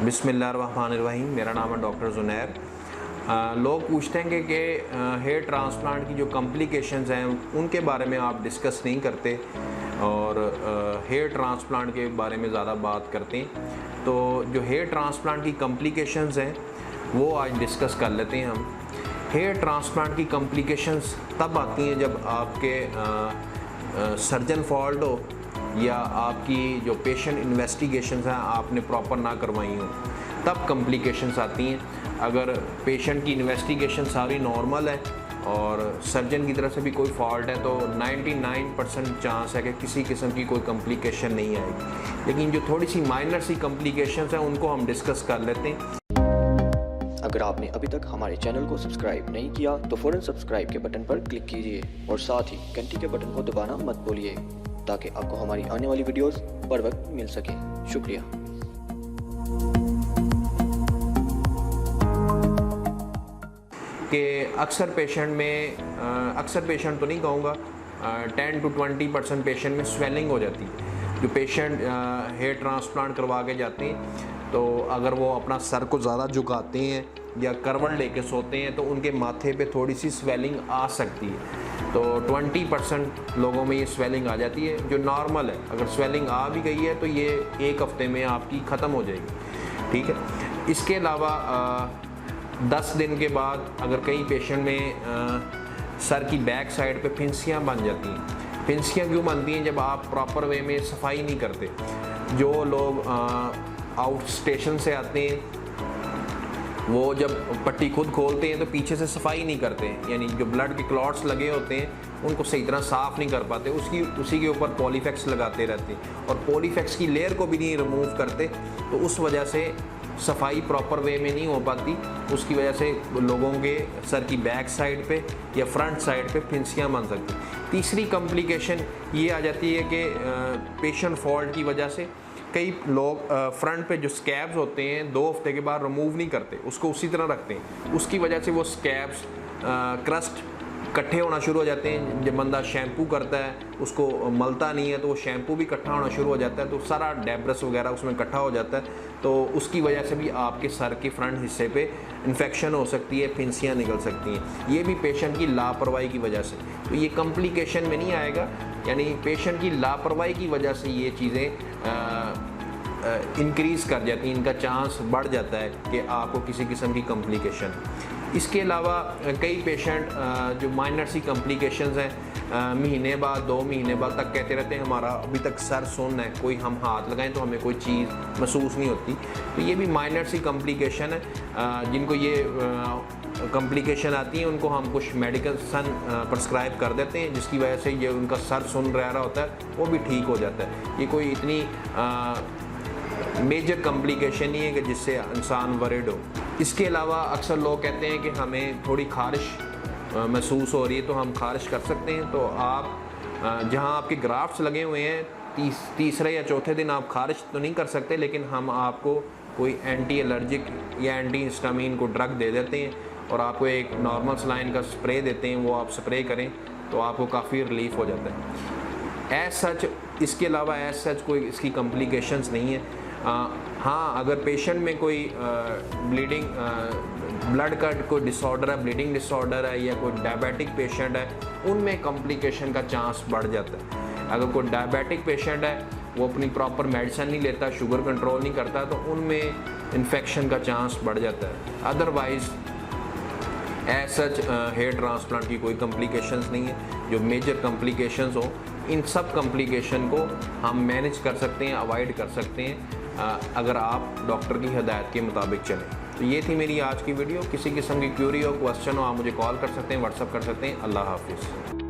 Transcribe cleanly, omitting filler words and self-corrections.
बिस्मिल्लाहिर्रहमानिर्रहीम। मेरा नाम है डॉक्टर ज़ुनैर। लोग पूछते हैं कि हेयर ट्रांसप्लांट की जो कॉम्प्लिकेशंस हैं उनके बारे में आप डिस्कस नहीं करते और हेयर ट्रांसप्लांट के बारे में ज़्यादा बात करते हैं। तो जो हेयर ट्रांसप्लांट की कॉम्प्लिकेशंस हैं वो आज डिस्कस कर लेते हैं हम। हेयर ट्रांसप्लांट की कॉम्प्लिकेशंस तब आती हैं जब आपके सर्जन फॉल्ट हो या आपकी जो पेशेंट इन्वेस्टिगेशंस हैं आपने प्रॉपर ना करवाई हो, तब कॉम्प्लिकेशंस आती हैं। अगर पेशेंट की इन्वेस्टिगेशन सारी नॉर्मल है और सर्जन की तरफ से भी कोई फॉल्ट है तो 99% चांस है कि किसी किस्म की कोई कॉम्प्लिकेशन नहीं आएगी। लेकिन जो थोड़ी सी माइनर सी कॉम्प्लिकेशंस हैं उनको हम डिस्कस कर लेते हैं। अगर आपने अभी तक हमारे चैनल को सब्सक्राइब नहीं किया तो फ़ौरन सब्सक्राइब के बटन पर क्लिक कीजिए और साथ ही घंटी के बटन को दबाना मत भूलिए ताकि आपको हमारी आने वाली वीडियोस बर वक्त मिल सके। शुक्रिया। कि अक्सर पेशेंट तो नहीं कहूँगा, 10 to 20% पेशेंट में स्वेलिंग हो जाती है। जो पेशेंट हेयर ट्रांसप्लांट करवा के जाते हैं तो अगर वो अपना सर को ज़्यादा झुकाते हैं या करवट लेके सोते हैं तो उनके माथे पे थोड़ी सी स्वेलिंग आ सकती है। तो 20% लोगों में ये स्वेलिंग आ जाती है जो नॉर्मल है। अगर स्वेलिंग आ भी गई है तो ये एक हफ्ते में आपकी ख़त्म हो जाएगी, ठीक है। इसके अलावा 10 दिन के बाद अगर कई पेशेंट में सर की बैक साइड पे फिंसियाँ बन जाती हैं। फिंसियाँ क्यों बनती हैं? जब आप प्रॉपर वे में सफाई नहीं करते। जो लोग आउट स्टेशन से आते हैं वो जब पट्टी खुद खोलते हैं तो पीछे से सफाई नहीं करते, यानी जो ब्लड के क्लॉट्स लगे होते हैं उनको सही तरह साफ़ नहीं कर पाते, उसी के ऊपर पॉलीफैक्स लगाते रहते हैं और पॉलीफैक्स की लेयर को भी नहीं रिमूव करते, तो उस वजह से सफाई प्रॉपर वे में नहीं हो पाती। उसकी वजह से लोगों के सर की बैक साइड पे या फ्रंट साइड पे फिंसियाँ बन सकती। तीसरी कॉम्प्लिकेशन ये आ जाती है कि पेशेंट फॉल्ट की वजह से कई लोग फ्रंट पे जो स्कैब्स होते हैं 2 हफ्ते के बाद रिमूव नहीं करते, उसको उसी तरह रखते हैं। उसकी वजह से वो स्कैब्स क्रस्ट इकट्ठे होना शुरू हो जाते हैं। जब बंदा शैम्पू करता है उसको मलता नहीं है तो वो शैम्पू भी इकट्ठा होना शुरू हो जाता है, तो सारा डेब्रस वगैरह उसमें इकट्ठा हो जाता है। तो उसकी वजह से भी आपके सर के फ्रंट हिस्से पे इन्फेक्शन हो सकती है, फिंसियाँ निकल सकती हैं। ये भी पेशेंट की लापरवाही की वजह से। तो ये कॉम्प्लिकेशन में नहीं आएगा, यानी पेशेंट की लापरवाही की वजह से ये चीज़ें इंक्रीज़ कर जाती हैं, इनका चांस बढ़ जाता है कि आपको किसी किस्म की कॉम्प्लिकेशन। इसके अलावा कई पेशेंट जो माइनर सी कॉम्प्लिकेशंस हैं महीने बाद 2 महीने बाद तक कहते रहते हैं हमारा अभी तक सर सुन्न है, कोई हम हाथ लगाएं तो हमें कोई चीज़ महसूस नहीं होती। तो ये भी माइनर सी कॉम्प्लिकेशन है। जिनको ये कॉम्प्लिकेशन आती है उनको हम कुछ मेडिसिन प्रिस्क्राइब कर देते हैं जिसकी वजह से ये उनका सर सुन्न रह रहा होता है वो भी ठीक हो जाता है। ये कोई इतनी मेजर कॉम्प्लिकेशन नहीं है कि जिससे इंसान वरिड हो। इसके अलावा अक्सर लोग कहते हैं कि हमें थोड़ी खारिश महसूस हो रही है तो हम खारिश कर सकते हैं। तो आप जहां आपके ग्राफ्ट्स लगे हुए हैं तीसरे या चौथे दिन आप खारिश तो नहीं कर सकते, लेकिन हम आपको कोई एंटी एलर्जिक या एंटी हिस्टामिन को ड्रग दे देते हैं और आपको एक नॉर्मल सलाइन का स्प्रे देते हैं, वो आप स्प्रे करें तो आपको काफ़ी रिलीफ हो जाता है। एज सच इसके अलावा एज सच कोई इसकी कॉम्प्लिकेशंस नहीं है। हाँ, अगर पेशेंट में कोई ब्लड का कोई डिसऑर्डर है, ब्लीडिंग डिसऑर्डर है या कोई डायबिटिक पेशेंट है, उनमें कॉम्प्लिकेशन का चांस बढ़ जाता है। अगर कोई डायबिटिक पेशेंट है वो अपनी प्रॉपर मेडिसिन नहीं लेता, शुगर कंट्रोल नहीं करता, तो उनमें इन्फेक्शन का चांस बढ़ जाता है। Otherwise as such hair transplant की कोई कॉम्प्लिकेशंस नहीं है। जो मेजर कॉम्प्लिकेशंस हो इन सब कॉम्प्लिकेशन को हम मैनेज कर सकते हैं, अवॉइड कर सकते हैं अगर आप डॉक्टर की हिदायत के मुताबिक चलें। तो ये थी मेरी आज की वीडियो। किसी किस्म की क्यूरी हो, क्वेश्चन हो, आप मुझे कॉल कर सकते हैं, व्हाट्सअप कर सकते हैं। अल्लाह हाफिज़।